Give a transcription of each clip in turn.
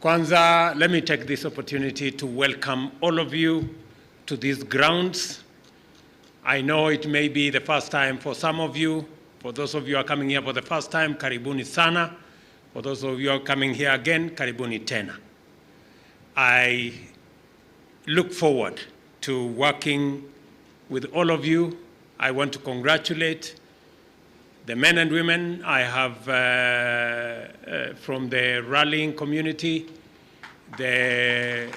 Kwanza, let me take this opportunity to welcome all of you to these grounds. I know it may be the first time for some of you. For those of you who are coming here for the first time, karibuni sana. For those of you who are coming here again, karibuni tena. I look forward to working with all of you. I want to congratulate the men and women I have from the rallying community, the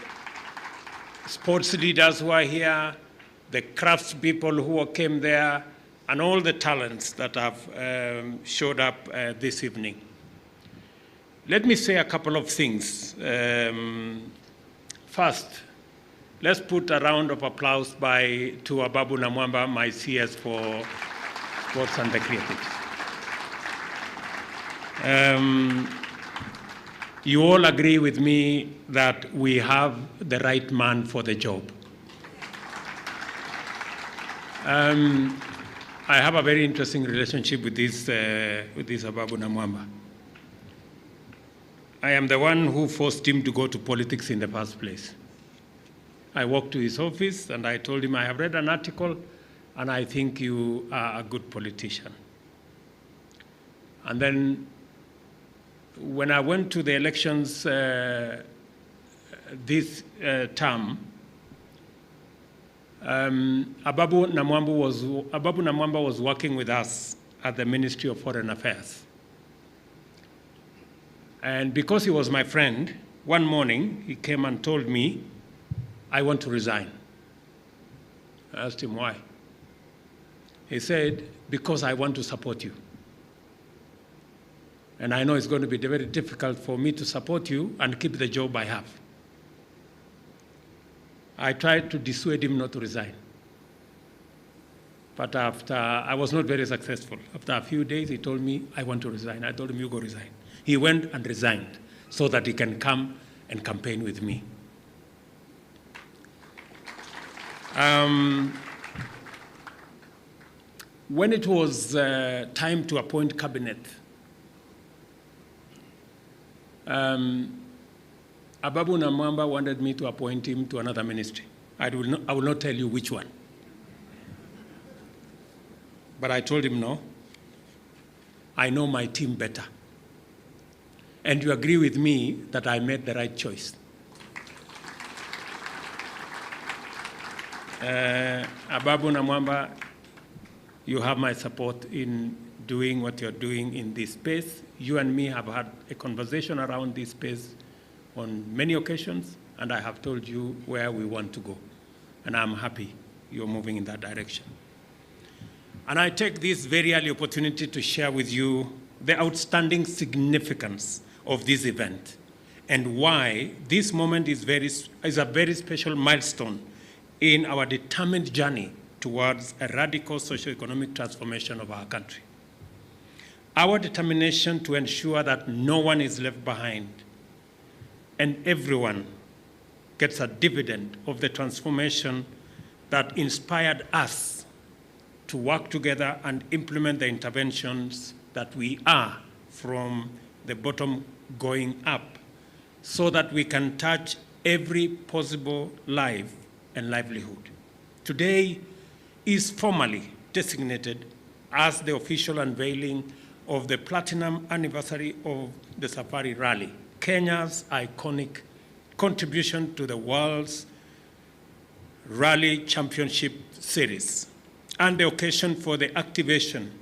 sports leaders who are here, the crafts people who came there, and all the talents that have showed up this evening. Let me say a couple of things. First, let's put a round of applause to Ababu Namwamba, my CS for Sports and the Creatives. You all agree with me that we have the right man for the job. I have a very interesting relationship with this Ababu Namwamba. I am the one who forced him to go to politics in the first place. I walked to his office and I told him, I have read an article and I think you are a good politician. And then when I went to the elections this term, Ababu Namwamba was working with us at the Ministry of Foreign Affairs. And because he was my friend, one morning he came and told me, I want to resign. I asked him why. He said, because I want to support you. And I know it's going to be very difficult for me to support you and keep the job I have. I tried to dissuade him not to resign. But I was not very successful. After a few days, he told me, I want to resign. I told him, you go resign. He went and resigned so that he can come and campaign with me. When it was time to appoint cabinet, Ababu Namwamba wanted me to appoint him to another ministry. I will not tell you which one. But I told him, no, I know my team better. And you agree with me that I made the right choice. Ababu Namwamba, you have my support in doing what you're doing in this space. You and me have had a conversation around this space on many occasions, and I have told you where we want to go. And I'm happy you're moving in that direction. And I take this very early opportunity to share with you the outstanding significance of this event and why this moment is a very special milestone in our determined journey towards a radical socio-economic transformation of our country. Our determination to ensure that no one is left behind and everyone gets a dividend of the transformation that inspired us to work together and implement the interventions that we are from the bottom going up so that we can touch every possible life and livelihood. Today is formally designated as the official unveiling of the platinum anniversary of the Safari Rally, Kenya's iconic contribution to the world's Rally Championship Series, and the occasion for the activation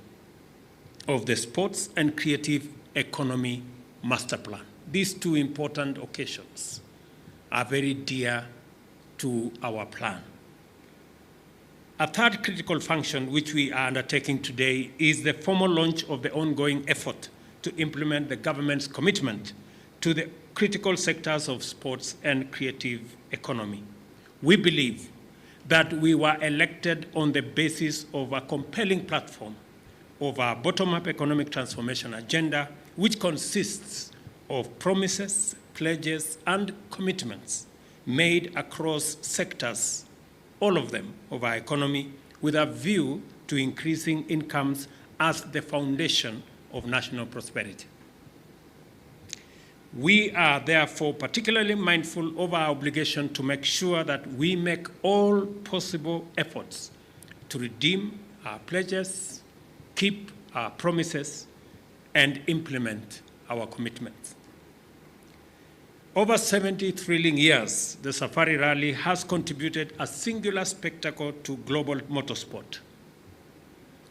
of the Sports and Creative Economy Master Plan. These two important occasions are very dear to our plan. A third critical function which we are undertaking today is the formal launch of the ongoing effort to implement the government's commitment to the critical sectors of sports and creative economy. We believe that we were elected on the basis of a compelling platform of our bottom-up economic transformation agenda, which consists of promises, pledges, and commitments made across sectors, all of them, of our economy, with a view to increasing incomes as the foundation of national prosperity. We are therefore particularly mindful of our obligation to make sure that we make all possible efforts to redeem our pledges, keep our promises, and implement our commitments. Over 70 thrilling years, the Safari Rally has contributed a singular spectacle to global motorsport.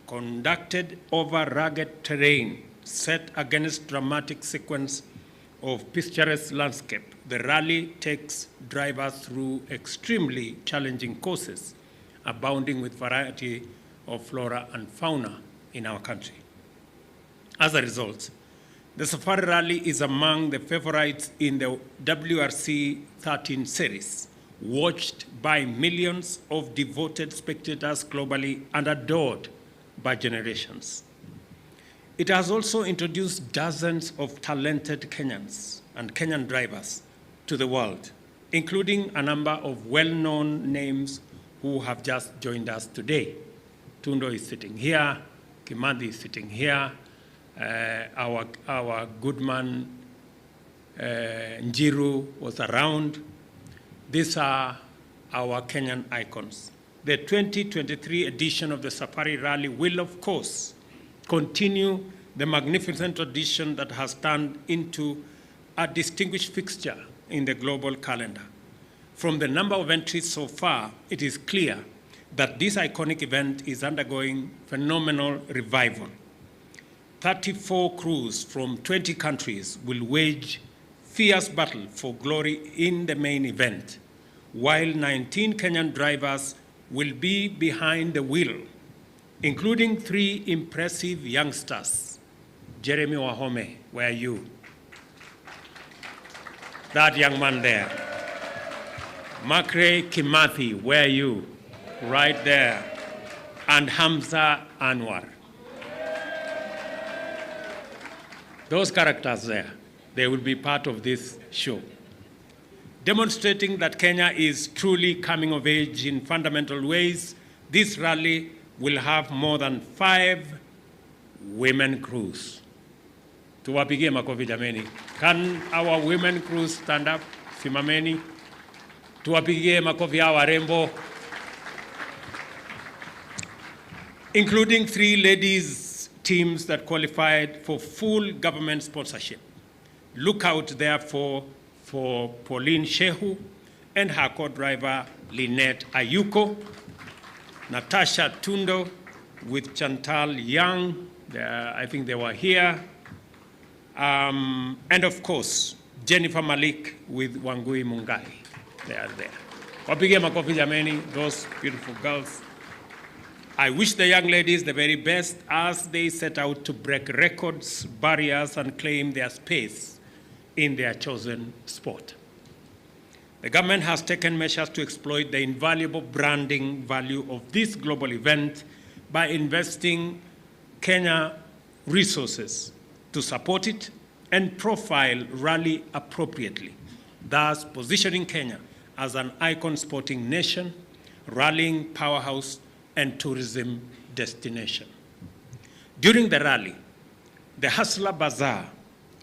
Conducted over rugged terrain set against dramatic sequence of picturesque landscape, the rally takes drivers through extremely challenging courses, abounding with variety of flora and fauna in our country. As a result, the Safari Rally is among the favorites in the WRC 13 series, watched by millions of devoted spectators globally and adored by generations. It has also introduced dozens of talented Kenyans and Kenyan drivers to the world, including a number of well-known names who have just joined us today. Tundo is sitting here, Kimandi is sitting here, our good man Njiru was around. These are our Kenyan icons. The 2023 edition of the Safari Rally will, of course, continue the magnificent tradition that has turned into a distinguished fixture in the global calendar. From the number of entries so far, it is clear that this iconic event is undergoing phenomenal revival. 34 crews from 20 countries will wage fierce battle for glory in the main event, while 19 Kenyan drivers will be behind the wheel, including 3 impressive youngsters. Jeremy Wahome, where are you? That young man there. Makre Kimathi, where are you? Right there. And Hamza Anwar. Those characters there, they will be part of this show. Demonstrating that Kenya is truly coming of age in fundamental ways, this rally will have more than 5 women crews. Tuwapigie makofi jameni. Can our women crews stand up? Simameni. Tuwapigie makofi hawa rembo. Including 3 ladies teams that qualified for full government sponsorship. Look out therefore for Pauline Shehu and her co-driver Lynette Ayuko, Natasha Tundo with Chantal Young, I think they were here, and of course, Jennifer Malik with Wangui Mungai. They are there. Wapige makofi jameni, those beautiful girls. I wish the young ladies the very best as they set out to break records, barriers, and claim their space in their chosen sport. The government has taken measures to exploit the invaluable branding value of this global event by investing Kenya resources to support it and profile rally appropriately, thus positioning Kenya as an icon sporting nation, rallying powerhouse, and tourism destination. During the rally, the Hustler Bazaar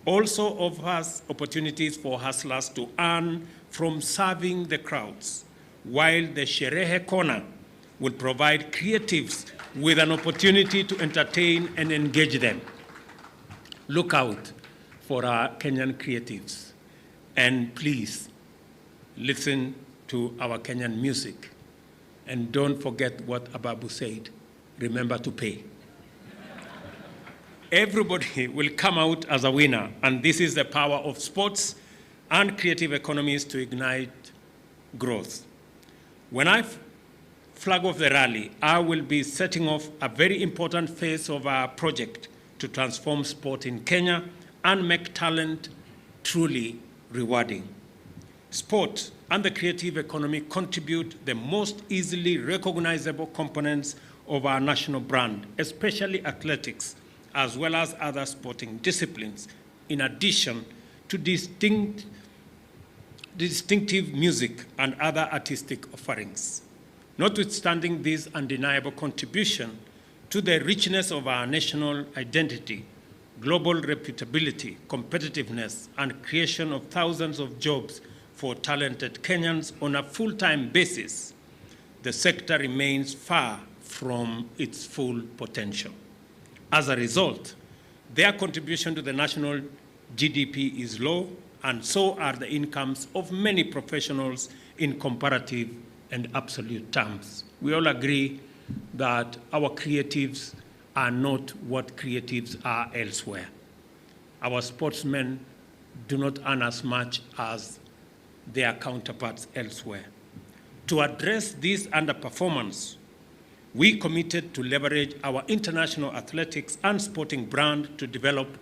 also offers opportunities for hustlers to earn from serving the crowds, while the Sherehe Corner will provide creatives with an opportunity to entertain and engage them. Look out for our Kenyan creatives, and please listen to our Kenyan music. And don't forget what Ababu said, remember to pay. Everybody will come out as a winner, and this is the power of sports and creative economies to ignite growth. When I flag off the rally, I will be setting off a very important phase of our project to transform sport in Kenya and make talent truly rewarding. Sport and the creative economy contribute the most easily recognizable components of our national brand, especially athletics, as well as other sporting disciplines, in addition to distinctive music and other artistic offerings. Notwithstanding this undeniable contribution to the richness of our national identity, global reputability, competitiveness, and creation of thousands of jobs for talented Kenyans on a full-time basis, the sector remains far from its full potential. As a result, their contribution to the national GDP is low, and so are the incomes of many professionals in comparative and absolute terms. We all agree that our creatives are not what creatives are elsewhere. Our sportsmen do not earn as much as their counterparts elsewhere. To address this underperformance, we committed to leverage our international athletics and sporting brand to develop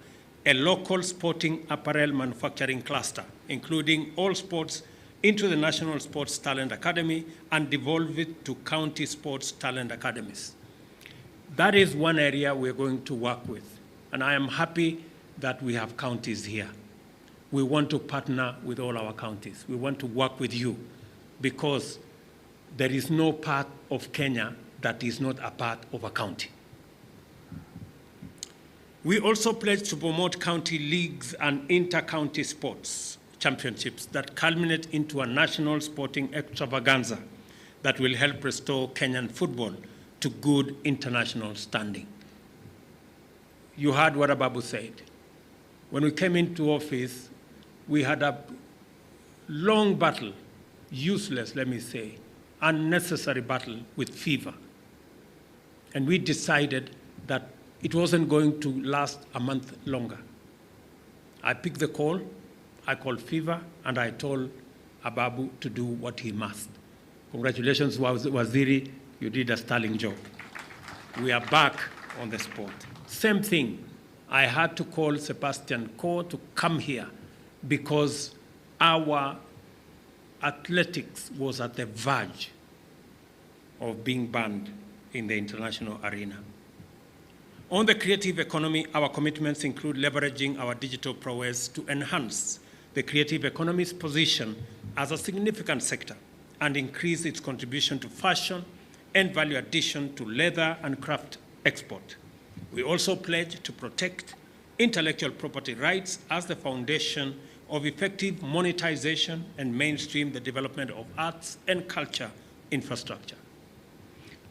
a local sporting apparel manufacturing cluster, including all sports, into the National Sports Talent Academy and devolve it to county sports talent academies. That is one area we're going to work with, and I am happy that we have counties here. We want to partner with all our counties. We want to work with you because there is no part of Kenya that is not a part of a county. We also pledge to promote county leagues and inter-county sports championships that culminate into a national sporting extravaganza that will help restore Kenyan football to good international standing. You heard what Ababu said. When we came into office, we had a long battle, useless, let me say, unnecessary battle with fever. And we decided that it wasn't going to last a month longer. I picked the call, I called fever, and I told Ababu to do what he must. Congratulations, Waziri, you did a sterling job. We are back on the spot. Same thing, I had to call Sebastian Coe to come here because our athletics was at the verge of being banned in the international arena. On the creative economy, our commitments include leveraging our digital prowess to enhance the creative economy's position as a significant sector and increase its contribution to fashion and value addition to leather and craft export. We also pledge to protect intellectual property rights as the foundation of effective monetization and mainstream the development of arts and culture infrastructure.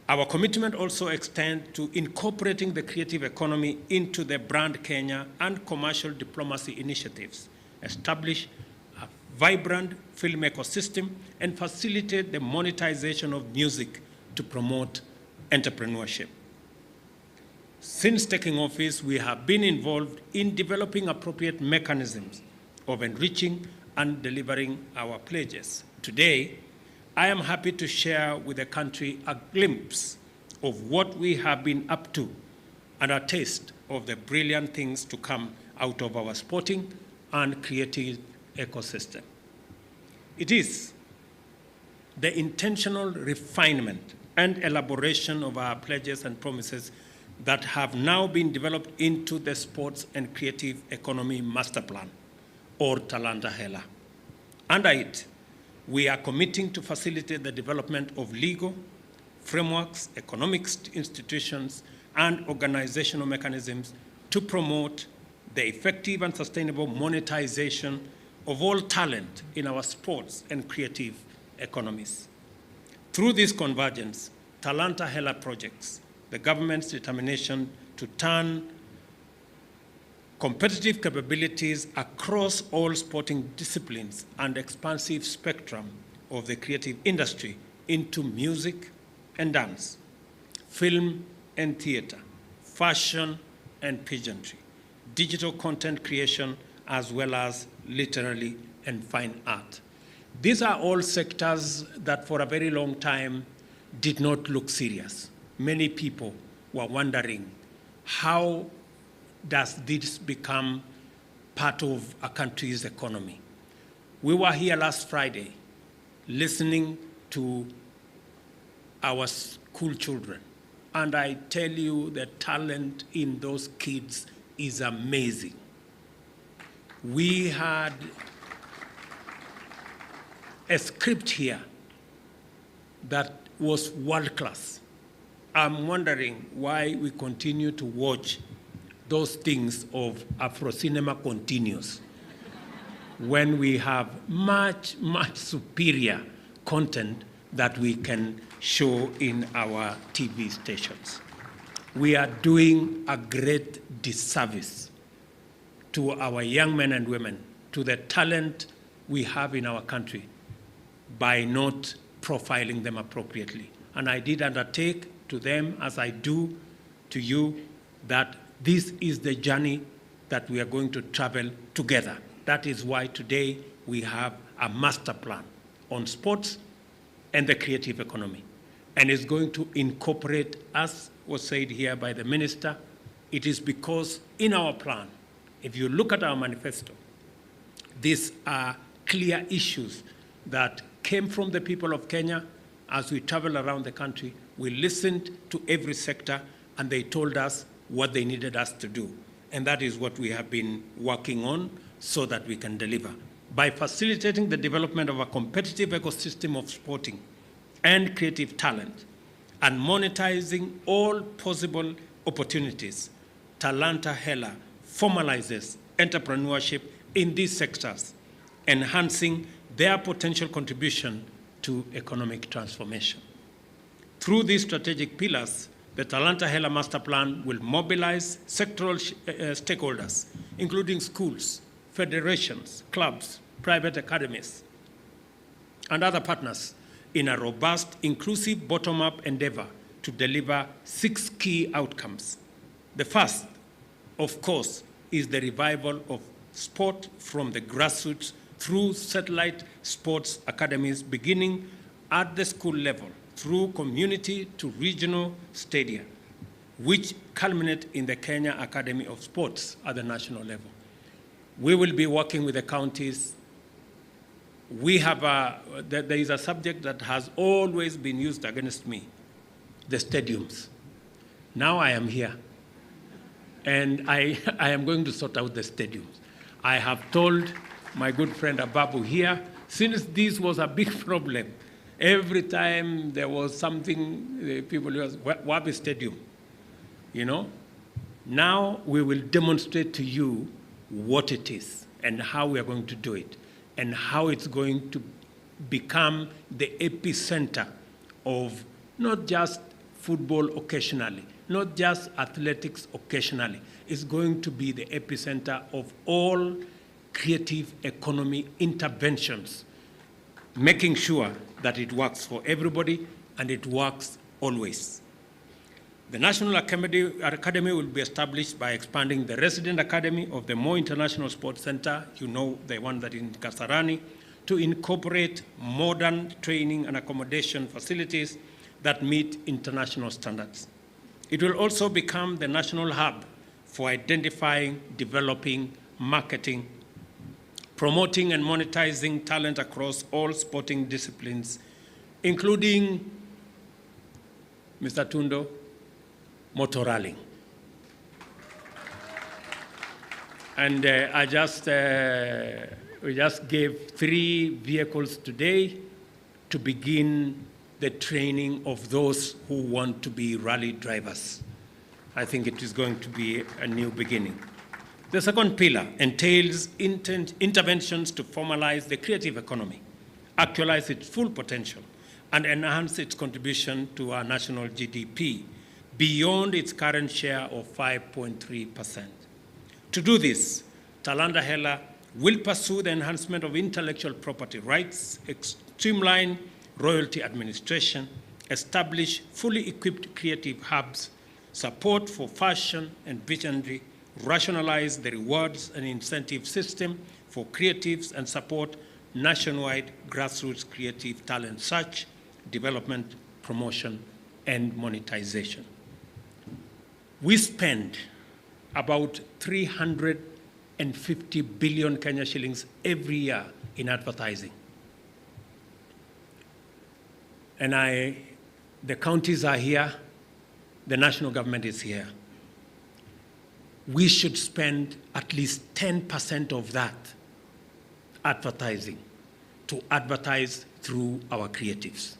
Our commitment also extends to incorporating the creative economy into the Brand Kenya and commercial diplomacy initiatives, establish a vibrant film ecosystem, and facilitate the monetization of music to promote entrepreneurship. Since taking office, we have been involved in developing appropriate mechanisms of enriching and delivering our pledges. Today, I am happy to share with the country a glimpse of what we have been up to and a taste of the brilliant things to come out of our sporting and creative ecosystem. It is the intentional refinement and elaboration of our pledges and promises that have now been developed into the Sports and Creative Economy Master Plan, or Talanta Hela. Under it, we are committing to facilitate the development of legal frameworks, economic institutions, and organizational mechanisms to promote the effective and sustainable monetization of all talent in our sports and creative economies. Through this convergence, Talanta Hela projects the government's determination to turn competitive capabilities across all sporting disciplines and expansive spectrum of the creative industry into music and dance, film and theater, fashion and pageantry, digital content creation, as well as literary and fine art. These are all sectors that for a very long time did not look serious. Many people were wondering, how does this become part of a country's economy? We were here last Friday listening to our school children, and I tell you the talent in those kids is amazing. We had a script here that was world class. I'm wondering why we continue to watch those things of Afro cinema continues when we have much, much superior content that we can show in our TV stations. We are doing a great disservice to our young men and women, to the talent we have in our country, by not profiling them appropriately. And I did undertake to them, as I do to you, that this is the journey that we are going to travel together. That is why today we have a master plan on sports and the creative economy. And it's going to incorporate, as was said here by the minister, it is because in our plan, if you look at our manifesto, these are clear issues that came from the people of Kenya. As we travel around the country, we listened to every sector and they told us what they needed us to do. And that is what we have been working on so that we can deliver. By facilitating the development of a competitive ecosystem of sporting and creative talent and monetizing all possible opportunities, Talanta Hela formalizes entrepreneurship in these sectors, enhancing their potential contribution to economic transformation. Through these strategic pillars, the Talanta Hela Master Plan will mobilize sectoral stakeholders, including schools, federations, clubs, private academies, and other partners in a robust, inclusive, bottom-up endeavor to deliver 6 key outcomes. The first, of course, is the revival of sport from the grassroots through satellite sports academies, beginning at the school level, through community to regional stadia, which culminate in the Kenya Academy of Sports at the national level. We will be working with the counties. We have there is a subject that has always been used against me, the stadiums. Now I am here, and I am going to sort out the stadiums. I have told my good friend Ababu here, since this was a big problem, every time there was something, people was, Wabi Stadium, you know? Now we will demonstrate to you what it is and how we are going to do it and how it's going to become the epicenter of not just football occasionally, not just athletics occasionally. It's going to be the epicenter of all creative economy interventions, making sure that it works for everybody and it works always. The National Academy will be established by expanding the resident academy of the Moi International Sports Center, you know, the one that is in Kasarani, to incorporate modern training and accommodation facilities that meet international standards. It will also become the national hub for identifying, developing, marketing, promoting and monetizing talent across all sporting disciplines, including, Mr. Tundo, motorrallying. And we just gave 3 vehicles today to begin the training of those who want to be rally drivers. I think it is going to be a new beginning. The second pillar entails interventions to formalize the creative economy, actualize its full potential, and enhance its contribution to our national GDP beyond its current share of 5.3%. To do this, Talanta Hela will pursue the enhancement of intellectual property rights, streamline royalty administration, establish fully equipped creative hubs, support for fashion and visionary, rationalize the rewards and incentive system for creatives, and support nationwide grassroots creative talent search, development, promotion, and monetization. We spend about 350 billion Kenya shillings every year in advertising. And the counties are here, the national government is here. We should spend at least 10% of that advertising to advertise through our creatives.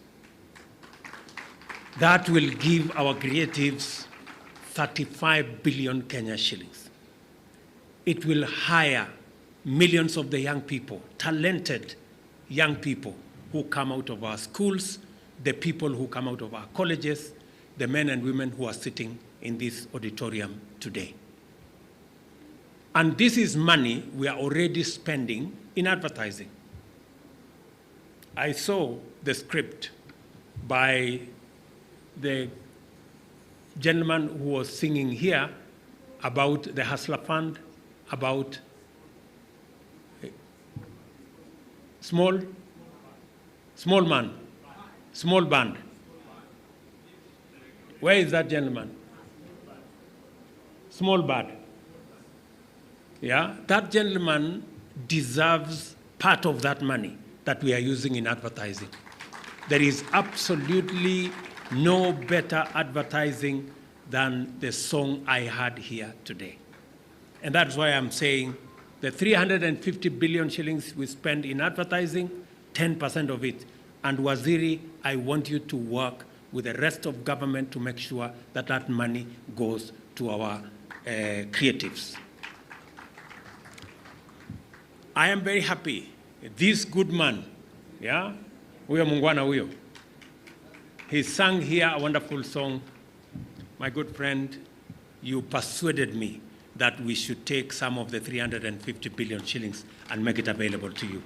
That will give our creatives 35 billion Kenya shillings. It will hire millions of the young people, talented young people who come out of our schools, the people who come out of our colleges, the men and women who are sitting in this auditorium today. And this is money we are already spending in advertising. I saw the script by the gentleman who was singing here about the Hustler Fund, about small band. Where is that gentleman? Small band. Yeah, that gentleman deserves part of that money that we are using in advertising. There is absolutely no better advertising than the song I had here today. And that's why I'm saying the 350 billion shillings we spend in advertising, 10% of it. And Waziri, I want you to work with the rest of government to make sure that that money goes to our creatives. I am very happy. This good man, yeah, huyo mungwana huyo, he sang here a wonderful song. My good friend, you persuaded me that we should take some of the 350 billion shillings and make it available to you.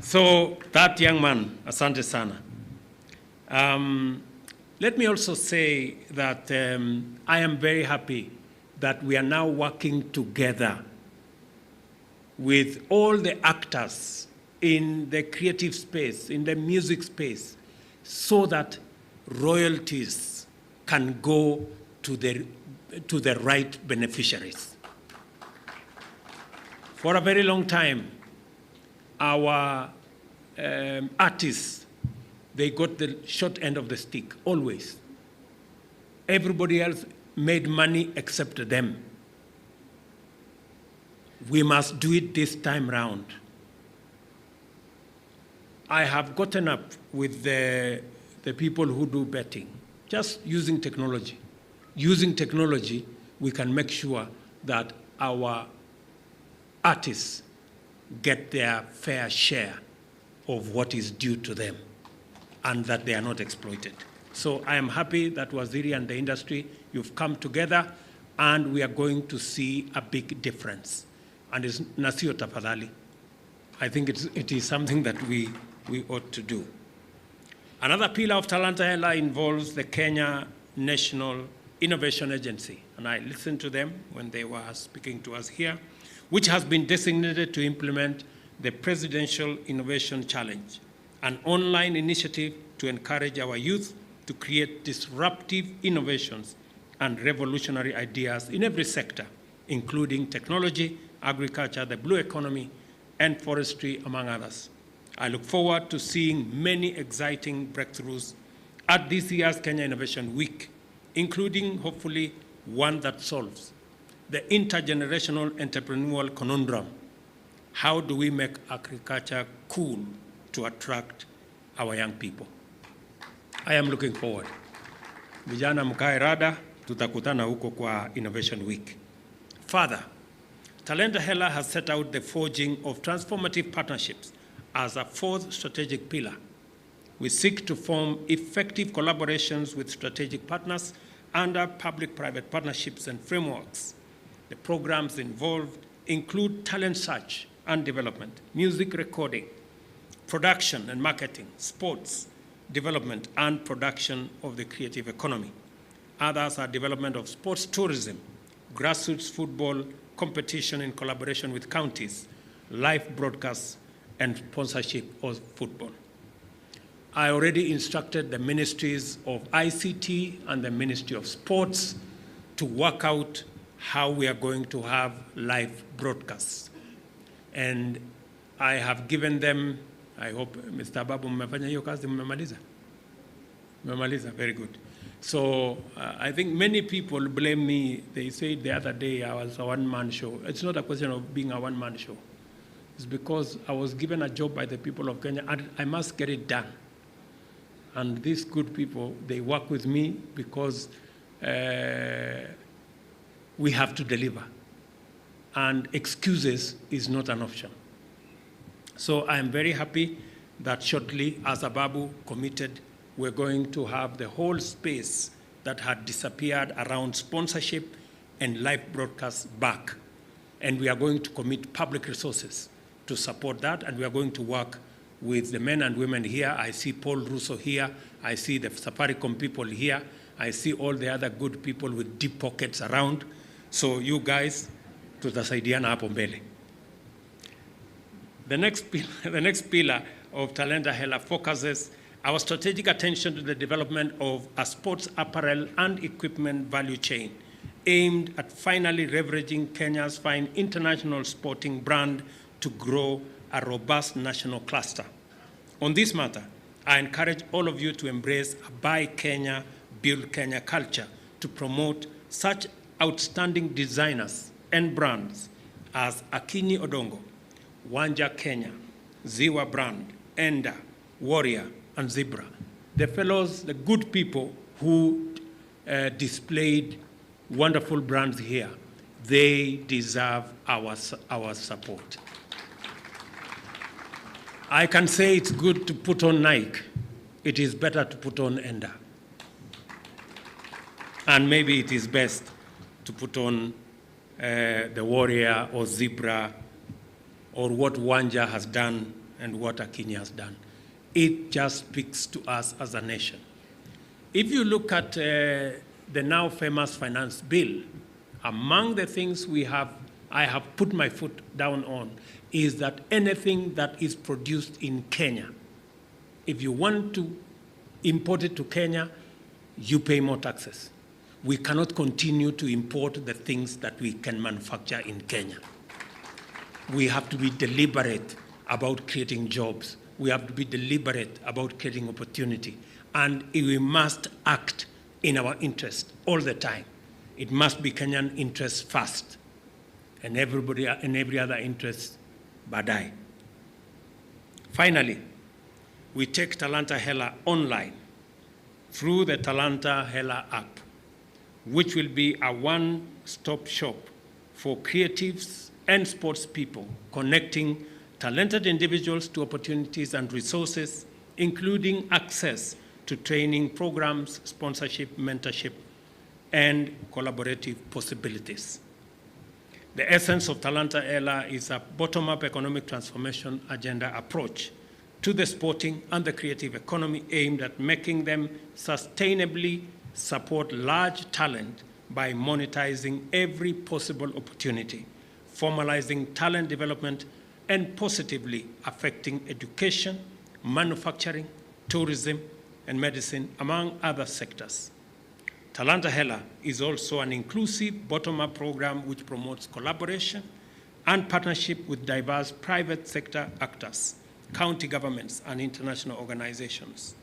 So that young man, asante sana. Let me also say that I am very happy that we are now working together with all the actors in the creative space, in the music space, so that royalties can go to the right beneficiaries. For a very long time, our artists, they got the short end of the stick, always. Everybody else made money except them. We must do it this time round. I have gotten up with the people who do betting, just using technology. Using technology, we can make sure that our artists get their fair share of what is due to them and that they are not exploited. So I am happy that Waziri and the industry, you've come together and we are going to see a big difference. And it's nasio tafadhali. I think it is something that we ought to do. Another pillar of Talanta Hela involves the Kenya National Innovation Agency. And I listened to them when they were speaking to us here, which has been designated to implement the Presidential Innovation Challenge, an online initiative to encourage our youth to create disruptive innovations and revolutionary ideas in every sector, including technology, agriculture, the blue economy, and forestry, among others. I look forward to seeing many exciting breakthroughs at this year's Kenya Innovation Week, including, hopefully, one that solves the intergenerational entrepreneurial conundrum. How do we make agriculture cool to attract our young people? I am looking forward. Vijana mkae rada, tutakutana huko kwa Innovation Week. Further, Talanta Hela has set out the forging of transformative partnerships as a fourth strategic pillar. We seek to form effective collaborations with strategic partners under public-private partnerships and frameworks. The programs involved include talent search and development, music recording, production and marketing, sports, development and production of the creative economy. Others are development of sports tourism, grassroots football competition in collaboration with counties, live broadcasts, and sponsorship of football. I already instructed the ministries of ICT and the Ministry of Sports to work out how we are going to have live broadcasts. And I have given them, I hope, Mr. Babu, mmefanya hiyo kazi, mmemaliza? Mmemaliza, very good. So I think many people blame me. They said the other day I was a one-man show. It's not a question of being a one-man show. It's because I was given a job by the people of Kenya and I must get it done. And these good people, they work with me because we have to deliver. And excuses is not an option. So I am very happy that shortly, as Ababu committed, we're going to have the whole space that had disappeared around sponsorship and live broadcasts back. And we are going to commit public resources to support that, and we are going to work with the men and women here. I see Paul Russo here. I see the Safaricom people here. I see all the other good people with deep pockets around. So you guys, tutasaidiana hapo mbele. The next pillar of Talanta Hela focuses our strategic attention to the development of a sports apparel and equipment value chain aimed at finally leveraging Kenya's fine international sporting brand to grow a robust national cluster. On this matter, I encourage all of you to embrace a Buy Kenya, Build Kenya culture to promote such outstanding designers and brands as Akinyi Odongo, Wanja Kenya, Ziwa Brand, Enda, Warrior, and Zebra. The fellows, the good people who displayed wonderful brands here, they deserve our support. I can say it's good to put on Nike. It is better to put on Enda. And maybe it is best to put on the Warrior or Zebra or what Wanja has done and what Akinyi has done. It just speaks to us as a nation. If you look at the now famous finance bill, among the things I have put my foot down on is that anything that is produced in Kenya, if you want to import it to Kenya, you pay more taxes. We cannot continue to import the things that we can manufacture in Kenya. We have to be deliberate about creating jobs. We have to be deliberate about creating opportunity. And we must act in our interest all the time. It must be Kenyan interest first, and everybody and every other interest baadaye. Finally, we take Talanta Hela online through the Talanta Hela app, which will be a one-stop shop for creatives and sports people, connecting talented individuals to opportunities and resources, including access to training programs, sponsorship, mentorship, and collaborative possibilities. The essence of Talanta Hela is a bottom-up economic transformation agenda approach to the sporting and the creative economy aimed at making them sustainably support large talent by monetizing every possible opportunity, formalizing talent development, and positively affecting education, manufacturing, tourism, and medicine, among other sectors. Talanta Hela is also an inclusive bottom-up program which promotes collaboration and partnership with diverse private sector actors, county governments, and international organizations.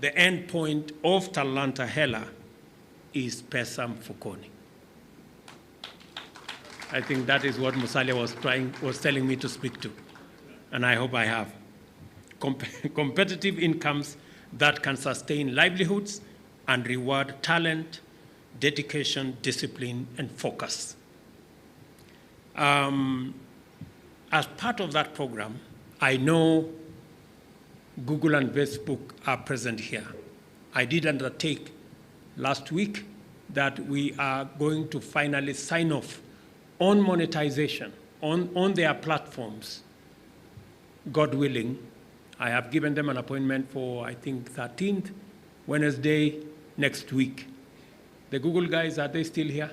The end point of Talanta Hela is pesa mfukoni. I think that is what Musalia was telling me to speak to, and I hope I have. Competitive incomes that can sustain livelihoods and reward talent, dedication, discipline, and focus. As part of that program, I know Google and Facebook are present here. I did undertake last week that we are going to finally sign off on monetization on their platforms. God willing, I have given them an appointment for, I think, 13th, Wednesday next week. The Google guys, are they still here?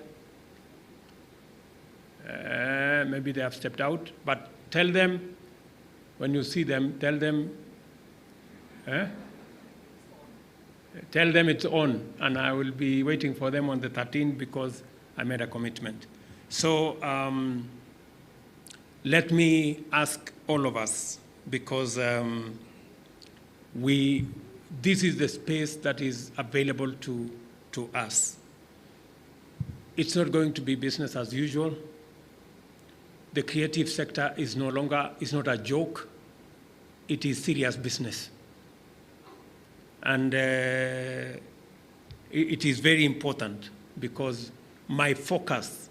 Maybe they have stepped out, but tell them, when you see them, tell them it's on, and I will be waiting for them on the 13th because I made a commitment. So let me ask all of us, because this is the space that is available to us. It's not going to be business as usual. The creative sector is not a joke. It is serious business. And it is very important because my focus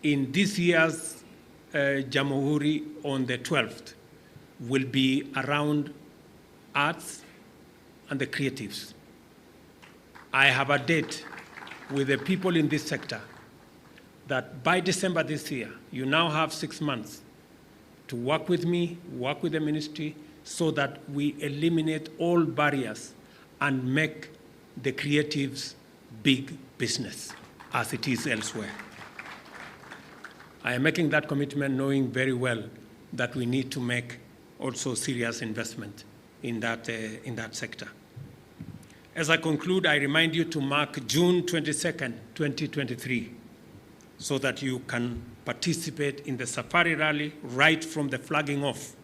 in this year's Jamhuri on the 12th will be around arts and the creatives. I have a date with the people in this sector that by December this year, you now have 6 months to work with me, work with the ministry, so that we eliminate all barriers and make the creatives big business as it is elsewhere. I am making that commitment knowing very well that we need to make also serious investment in that sector. As I conclude, I remind you to mark June 22nd, 2023, so that you can participate in the Safari Rally right from the flagging off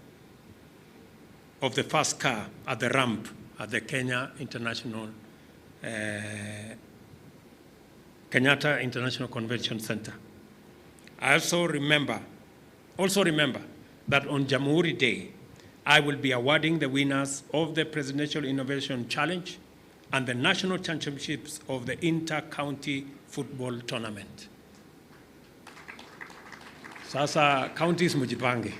of the first car at the ramp at the Kenyatta International Convention Center. I also remember that on Jamhuri Day, I will be awarding the winners of the Presidential Innovation Challenge and the national championships of the inter-county football tournament. Sasa counties mujipange.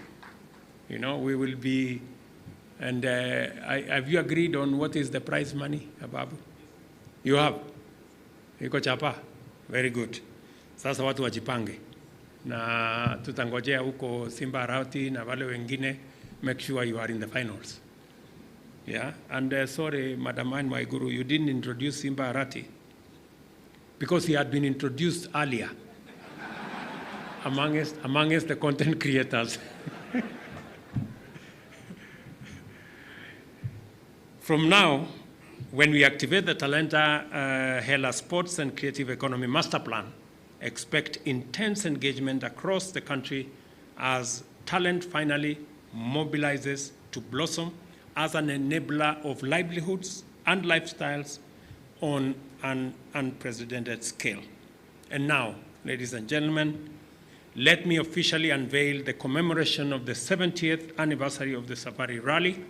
You know, we will be, and have you agreed on what is the prize money, Ababu? You have? Iko chapa? Very good. Sasa watu wajipange. Na tutangojea huko Simba Arati na wale wengine, make sure you are in the finals. Yeah, and sorry, Madam Anne Waiguru, you didn't introduce Simba Arati because he had been introduced earlier amongst the content creators. From now, when we activate the Talenta Hela Sports and Creative Economy Master Plan, expect intense engagement across the country as talent finally mobilizes to blossom as an enabler of livelihoods and lifestyles on an unprecedented scale. And now, ladies and gentlemen, let me officially unveil the commemoration of the 70th anniversary of the Safari Rally,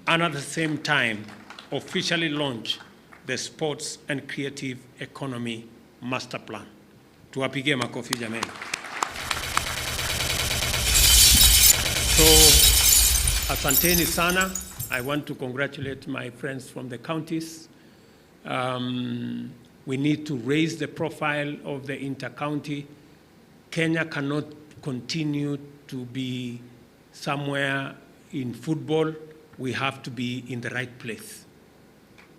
and at the same time, officially launch the Sports and Creative Economy Master Plan. Tuwapigie makofi jameni. So, asanteni sana. I want to congratulate my friends from the counties. We need to raise the profile of the inter-county. Kenya cannot continue to be somewhere in football. We have to be in the right place.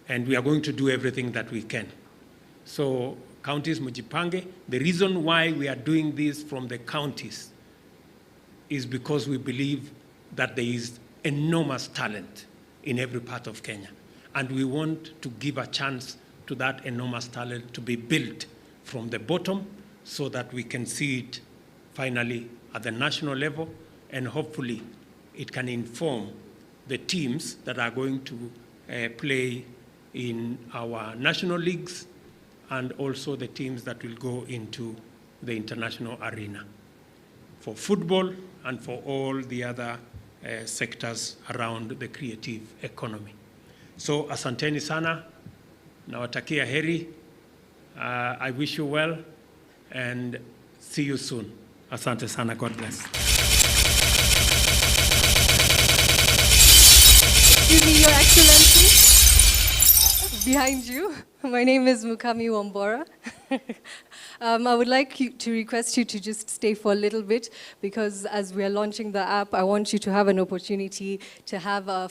And we are going to do everything that we can. So, counties mujipange. The reason why we are doing this from the counties is because we believe that there is enormous talent in every part of Kenya. And we want to give a chance to that enormous talent to be built from the bottom so that we can see it finally at the national level, and hopefully it can inform the teams that are going to play in our national leagues and also the teams that will go into the international arena for football and for all the other sectors around the creative economy. So asanteni sana, nawatakia heri. I wish you well and see you soon. Asante sana, God bless. Excuse me, Your Excellency. Behind you, my name is Mukami Wambora. I would like to request you to just stay for a little bit because as we are launching the app, I want you to have an opportunity to have a